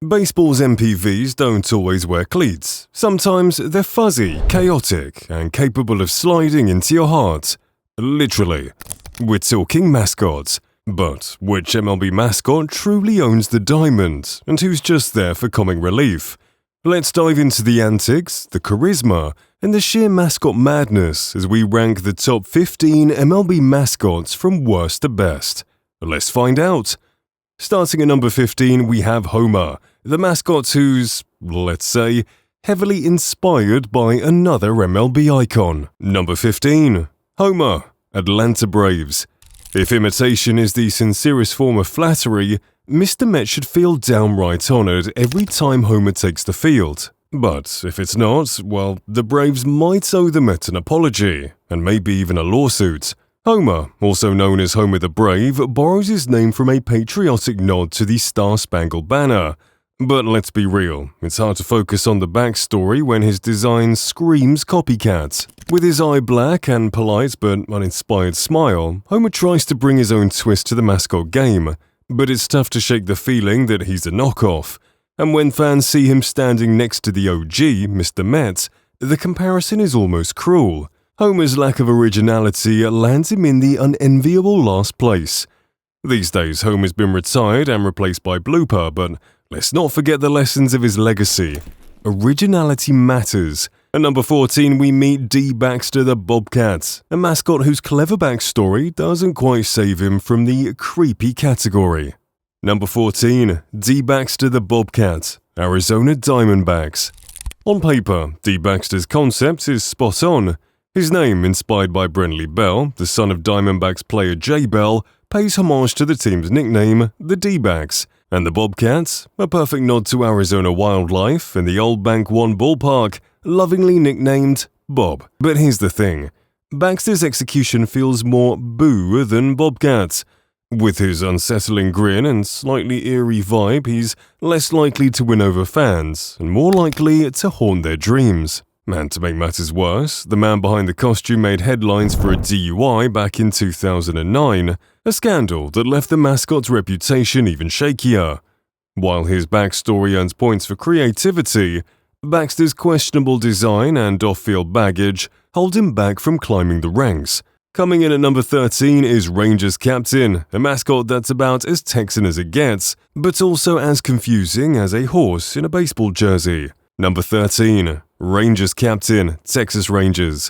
Baseball's MPVs don't always wear cleats. Sometimes they're fuzzy, chaotic, and capable of sliding into your heart. Literally. We're talking mascots. But which MLB mascot truly owns the diamond, and who's just there for comic relief? Let's dive into the antics, the charisma, and the sheer mascot madness as we rank the top 15 MLB mascots from worst to best. Let's find out. Starting at number 15, we have Homer, the mascot who's, let's say, heavily inspired by another MLB icon. Number 15. Homer, Atlanta Braves. If imitation is the sincerest form of flattery, Mr. Met should feel downright honored every time Homer takes the field. But if it's not, well, the Braves might owe the Met an apology, and maybe even a lawsuit. Homer, also known as Homer the Brave, borrows his name from a patriotic nod to the Star-Spangled Banner. But let's be real, it's hard to focus on the backstory when his design screams copycat. With his eye black and polite but uninspired smile, Homer tries to bring his own twist to the mascot game, but it's tough to shake the feeling that he's a knockoff. And when fans see him standing next to the OG, Mr. Met, the comparison is almost cruel. Homer's lack of originality lands him in the unenviable last place. These days, Homer's been retired and replaced by Blooper, but let's not forget the lessons of his legacy. Originality matters. At number 14, we meet D. Baxter the Bobcat, a mascot whose clever backstory doesn't quite save him from the creepy category. Number 14, D. Baxter the Bobcat, Arizona Diamondbacks. On paper, D. Baxter's concept is spot on. His name, inspired by Brindley Bell, the son of Diamondbacks player Jay Bell, pays homage to the team's nickname, the D-backs, and the Bobcats, a perfect nod to Arizona wildlife and the Old Bank One ballpark, lovingly nicknamed Bob. But here's the thing. Baxter's execution feels more boo than Bobcat. With his unsettling grin and slightly eerie vibe, he's less likely to win over fans and more likely to haunt their dreams. And to make matters worse, the man behind the costume made headlines for a DUI back in 2009, a scandal that left the mascot's reputation even shakier. While his backstory earns points for creativity, Baxter's questionable design and off-field baggage hold him back from climbing the ranks. Coming in at number 13 is Rangers Captain, a mascot that's about as Texan as it gets, but also as confusing as a horse in a baseball jersey. Number 13. Rangers Captain, Texas Rangers.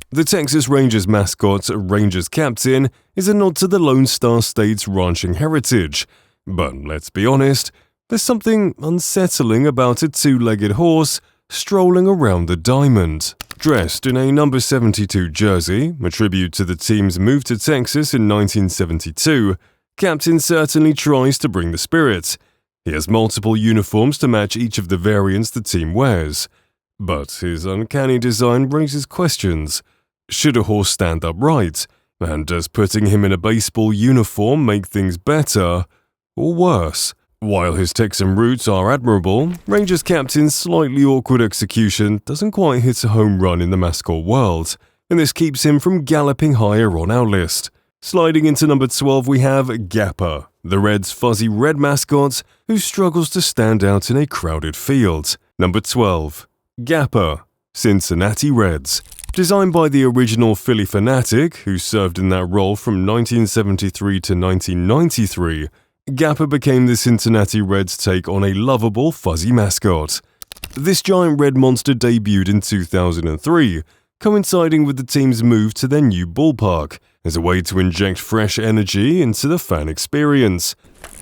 The Texas Rangers mascot, Rangers Captain, is a nod to the Lone Star State's ranching heritage. But let's be honest, there's something unsettling about a two-legged horse strolling around the diamond. Dressed in a number 72 jersey, a tribute to the team's move to Texas in 1972, Captain certainly tries to bring the spirit. He has multiple uniforms to match each of the variants the team wears. But his uncanny design raises questions. Should a horse stand upright? And does putting him in a baseball uniform make things better or worse? While his Texan roots are admirable, Rangers Captain's slightly awkward execution doesn't quite hit a home run in the mascot world, and this keeps him from galloping higher on our list. Sliding into number 12, we have Gapper, the Reds' fuzzy red mascot who struggles to stand out in a crowded field. Number 12. Gapper, Cincinnati Reds. Designed by the original Philly fanatic, who served in that role from 1973 to 1993, Gapper became the Cincinnati Reds' take on a lovable, fuzzy mascot. This giant red monster debuted in 2003, coinciding with the team's move to their new ballpark, as a way to inject fresh energy into the fan experience.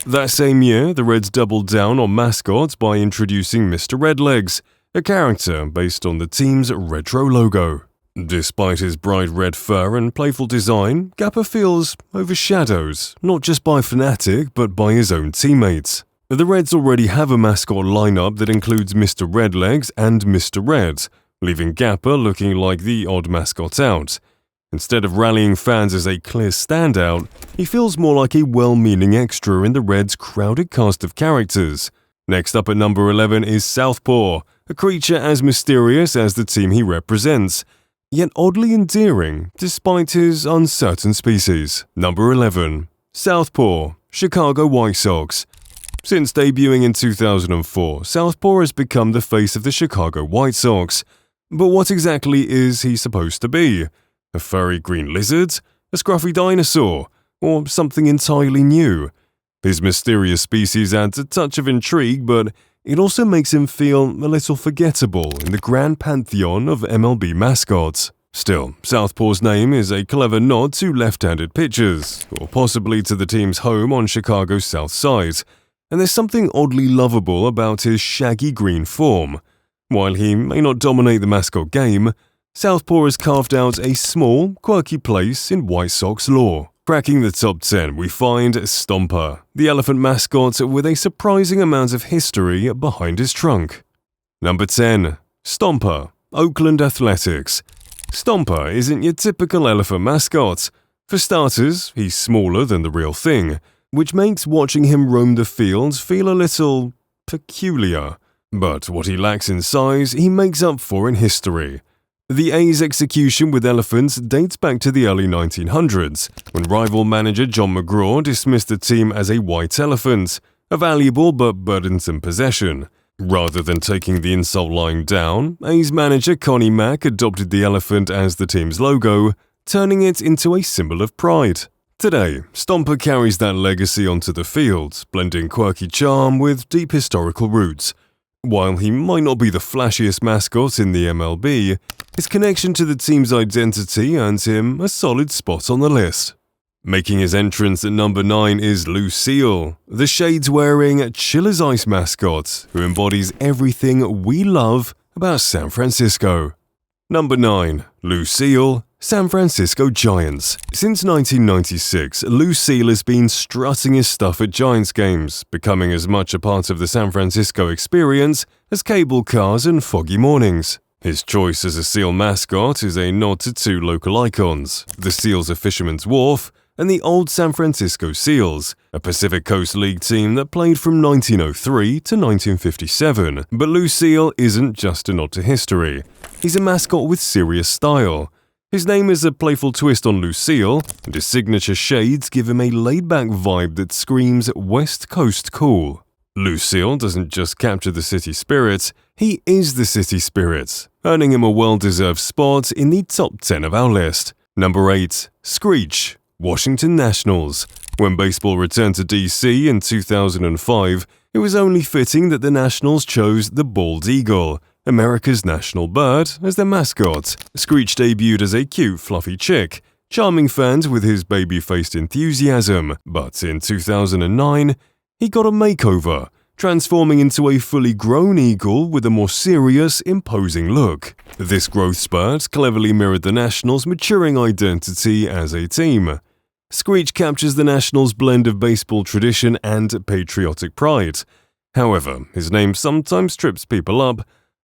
That same year, the Reds doubled down on mascots by introducing Mr. Redlegs, a character based on the team's retro logo. Despite his bright red fur and playful design, Gapper feels overshadowed, not just by Fanatic, but by his own teammates. The Reds already have a mascot lineup that includes Mr. Redlegs and Mr. Red, leaving Gapper looking like the odd mascot out. Instead of rallying fans as a clear standout, he feels more like a well-meaning extra in the Reds' crowded cast of characters. Next up at number 11 is Southpaw, a creature as mysterious as the team he represents, yet oddly endearing despite his uncertain species. Number 11. Southpaw, Chicago White Sox. Since debuting in 2004, Southpaw has become the face of the Chicago White Sox. But what exactly is he supposed to be? A furry green lizard? A scruffy dinosaur? Or something entirely new? His mysterious species adds a touch of intrigue, but it also makes him feel a little forgettable in the grand pantheon of MLB mascots. Still, Southpaw's name is a clever nod to left-handed pitchers, or possibly to the team's home on Chicago's south side, and there's something oddly lovable about his shaggy green form. While he may not dominate the mascot game, Southpaw has carved out a small, quirky place in White Sox lore. Cracking the top 10, we find Stomper, the elephant mascot with a surprising amount of history behind his trunk. Number 10. Stomper, Oakland Athletics. Stomper isn't your typical elephant mascot. For starters, he's smaller than the real thing, which makes watching him roam the fields feel a little peculiar. But what he lacks in size, he makes up for in history. The A's execution with elephants dates back to the early 1900s, when rival manager John McGraw dismissed the team as a white elephant, a valuable but burdensome possession. Rather than taking the insult lying down, A's manager Connie Mack adopted the elephant as the team's logo, turning it into a symbol of pride. Today, Stomper carries that legacy onto the field, blending quirky charm with deep historical roots. While he might not be the flashiest mascot in the MLB, his connection to the team's identity earns him a solid spot on the list. Making his entrance at number 9 is Lucille, the shades-wearing chill-as-ice mascot who embodies everything we love about San Francisco. Number 9. Lucille, San Francisco Giants. Since 1996, Lucille has been strutting his stuff at Giants games, becoming as much a part of the San Francisco experience as cable cars and foggy mornings. His choice as a seal mascot is a nod to two local icons, the Seals of Fisherman's Wharf and the Old San Francisco Seals, a Pacific Coast League team that played from 1903 to 1957. But Lucille isn't just a nod to history. He's a mascot with serious style. His name is a playful twist on Lucille, and his signature shades give him a laid-back vibe that screams West Coast cool. Lucille doesn't just capture the city spirit, he is the city spirit, earning him a well-deserved spot in the top 10 of our list. Number 8. Screech, Washington Nationals. When baseball returned to DC in 2005, it was only fitting that the Nationals chose the bald eagle, America's national bird, as their mascot. Screech debuted as a cute, fluffy chick, charming fans with his baby-faced enthusiasm, but in 2009, he got a makeover, transforming into a fully grown eagle with a more serious, imposing look. This growth spurt cleverly mirrored the Nationals' maturing identity as a team. Screech captures the Nationals' blend of baseball tradition and patriotic pride. However, his name sometimes trips people up,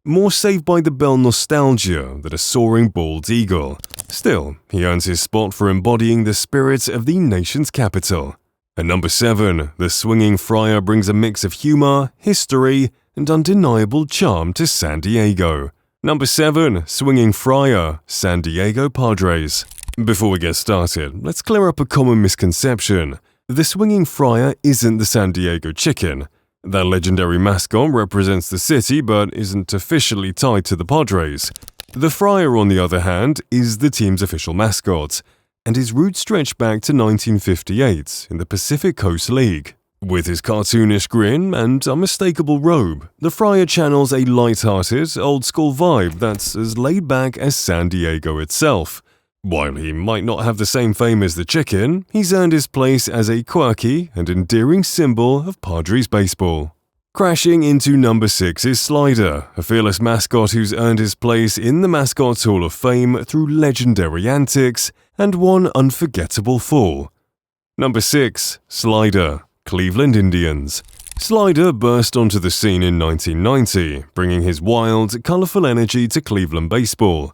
more Saved by the Bell nostalgia than a soaring bald eagle. Still, he earns his spot for embodying the spirit of the nation's capital. At number 7, the Swinging Friar brings a mix of humor, history, and undeniable charm to San Diego. Number 7, Swinging Friar, San Diego Padres. Before we get started, let's clear up a common misconception. The Swinging Friar isn't the San Diego Chicken. That legendary mascot represents the city but isn't officially tied to the Padres. The Friar, on the other hand, is the team's official mascot, and his roots stretch back to 1958 in the Pacific Coast League. With his cartoonish grin and unmistakable robe, the Friar channels a light-hearted, old-school vibe that's as laid-back as San Diego itself. While he might not have the same fame as the chicken, he's earned his place as a quirky and endearing symbol of Padres baseball. Crashing into number 6 is Slider, a fearless mascot who's earned his place in the Mascot Hall of Fame through legendary antics and one unforgettable fall. Number 6. Slider, Cleveland Indians. Slider burst onto the scene in 1990, bringing his wild, colorful energy to Cleveland baseball.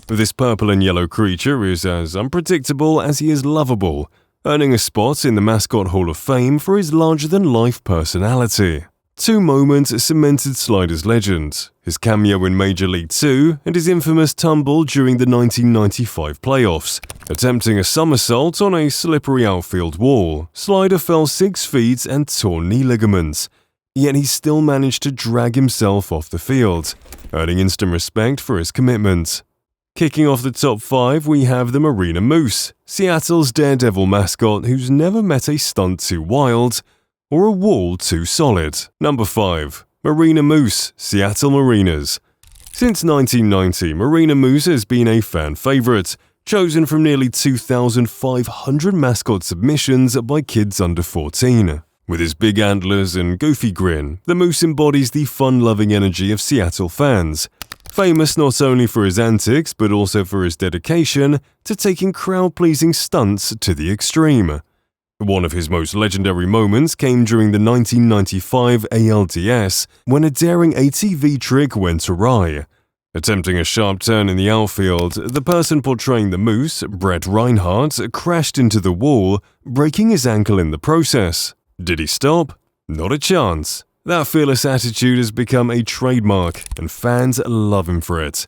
This purple and yellow creature is as unpredictable as he is lovable, earning a spot in the Mascot Hall of Fame for his larger-than-life personality. Two moments cemented Slider's legend: his cameo in Major League 2 and his infamous tumble during the 1995 playoffs. Attempting a somersault on a slippery outfield wall, Slider fell 6 feet and tore knee ligaments. Yet he still managed to drag himself off the field, earning instant respect for his commitment. Kicking off the top 5, we have the Marina Moose, Seattle's daredevil mascot who's never met a stunt too wild or a wall too solid. Number 5. Marina Moose, Seattle Mariners. Since 1990, Marina Moose has been a fan favorite, chosen from nearly 2,500 mascot submissions by kids under 14. With his big antlers and goofy grin, the Moose embodies the fun-loving energy of Seattle fans, famous not only for his antics but also for his dedication to taking crowd-pleasing stunts to the extreme. One of his most legendary moments came during the 1995 ALDS when a daring ATV trick went awry. Attempting a sharp turn in the outfield, the person portraying the Moose, Brett Reinhardt, crashed into the wall, breaking his ankle in the process. Did he stop? Not a chance. That fearless attitude has become a trademark, and fans love him for it.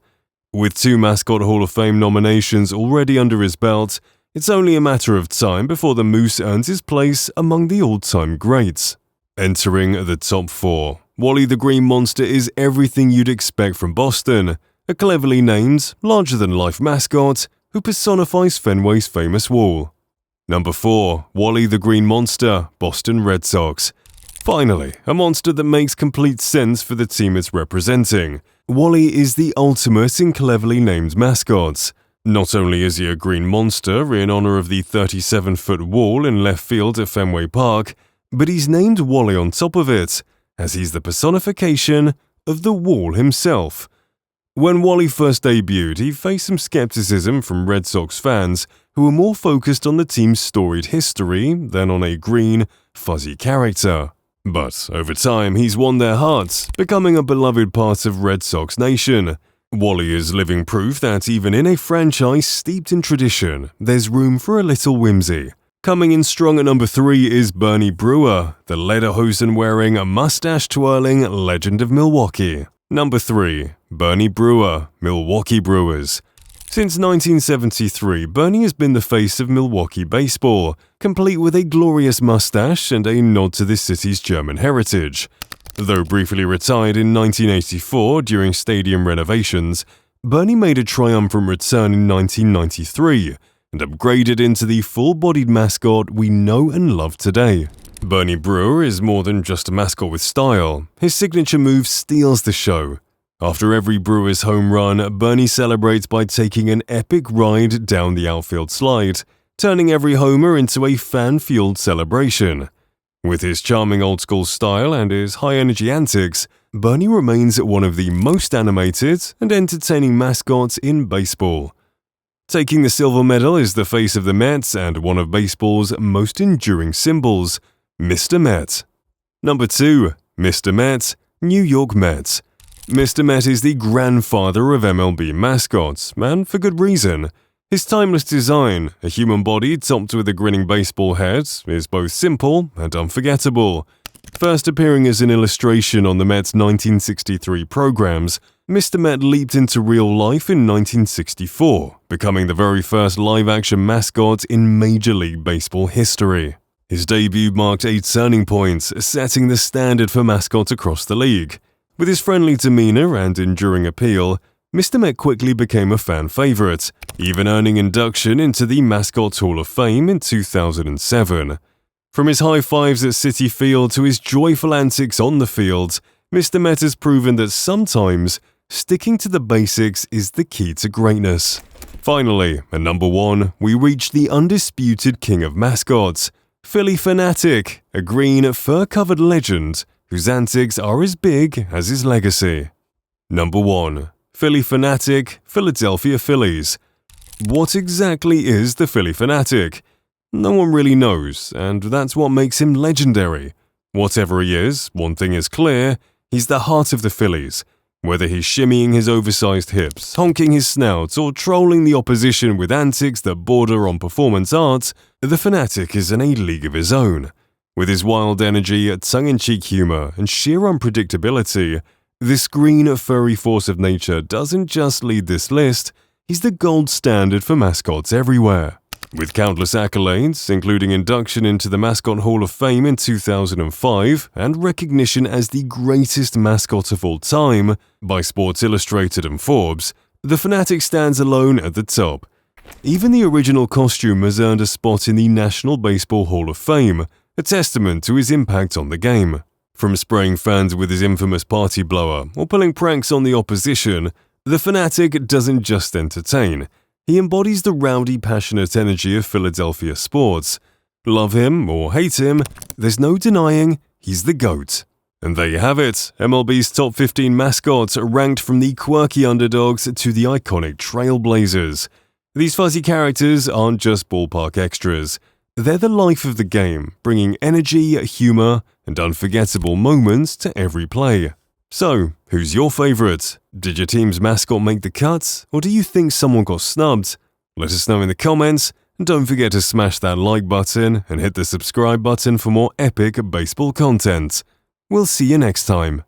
With 2 Mascot Hall of Fame nominations already under his belt, it's only a matter of time before the Moose earns his place among the all-time greats. Entering the top 4, Wally the Green Monster is everything you'd expect from Boston, a cleverly named, larger-than-life mascot who personifies Fenway's famous wall. Number 4. Wally the Green Monster, Boston Red Sox. Finally, a monster that makes complete sense for the team it's representing. Wally is the ultimate in cleverly named mascots. Not only is he a green monster in honor of the 37-foot wall in left field at Fenway Park, but he's named Wally on top of it, as he's the personification of the wall himself. When Wally first debuted, he faced some skepticism from Red Sox fans who were more focused on the team's storied history than on a green, fuzzy character. But over time, he's won their hearts, becoming a beloved part of Red Sox Nation. Wally is living proof that even in a franchise steeped in tradition, there's room for a little whimsy. Coming in strong at number 3 is Bernie Brewer, the lederhosen-wearing, mustache-twirling legend of Milwaukee. Number 3. Bernie Brewer, Milwaukee Brewers. Since 1973, Bernie has been the face of Milwaukee baseball, complete with a glorious mustache and a nod to the city's German heritage. Though briefly retired in 1984 during stadium renovations, Bernie made a triumphant return in 1993 and upgraded into the full-bodied mascot we know and love today. Bernie Brewer is more than just a mascot with style. His signature move steals the show. After every Brewers home run, Bernie celebrates by taking an epic ride down the outfield slide, turning every homer into a fan-fueled celebration. With his charming old-school style and his high-energy antics, Bernie remains one of the most animated and entertaining mascots in baseball. Taking the silver medal is the face of the Mets and one of baseball's most enduring symbols, Mr. Met. Number 2. Mr. Met, New York Mets. Mr. Met is the grandfather of MLB mascots, and for good reason. His timeless design, a human body topped with a grinning baseball head, is both simple and unforgettable. First appearing as an illustration on the Mets' 1963 programs, Mr. Met leaped into real life in 1964, becoming the very first live-action mascot in Major League Baseball history. His debut marked a turning point, setting the standard for mascots across the league. With his friendly demeanor and enduring appeal, Mr. Met quickly became a fan favorite, even earning induction into the Mascot Hall of Fame in 2007. From his high fives at Citi Field to his joyful antics on the field, Mr. Met has proven that sometimes sticking to the basics is the key to greatness. Finally, at number 1, we reach the undisputed king of mascots, Phillie Phanatic, a green, fur-covered legend whose antics are as big as his legacy. Number 1. Phillie Phanatic, Philadelphia Phillies. What exactly is the Phillie Phanatic? No one really knows, and that's what makes him legendary. Whatever he is, one thing is clear, he's the heart of the Phillies. Whether he's shimmying his oversized hips, honking his snout, or trolling the opposition with antics that border on performance art, the Phanatic is in a league of his own. With his wild energy, tongue-in-cheek humor, and sheer unpredictability, this green, furry force of nature doesn't just lead this list, he's the gold standard for mascots everywhere. With countless accolades, including induction into the Mascot Hall of Fame in 2005 and recognition as the greatest mascot of all time by Sports Illustrated and Forbes, the Fanatic stands alone at the top. Even the original costume has earned a spot in the National Baseball Hall of Fame, a testament to his impact on the game. From spraying fans with his infamous party blower or pulling pranks on the opposition, the Fanatic doesn't just entertain. He embodies the rowdy, passionate energy of Philadelphia sports. Love him or hate him, there's no denying he's the GOAT. And there you have it, MLB's top 15 mascots ranked from the quirky underdogs to the iconic trailblazers. These fuzzy characters aren't just ballpark extras. They're the life of the game, bringing energy, humor, and unforgettable moments to every play. So, who's your favorite? Did your team's mascot make the cut, or do you think someone got snubbed? Let us know in the comments, and don't forget to smash that like button and hit the subscribe button for more epic baseball content. We'll see you next time.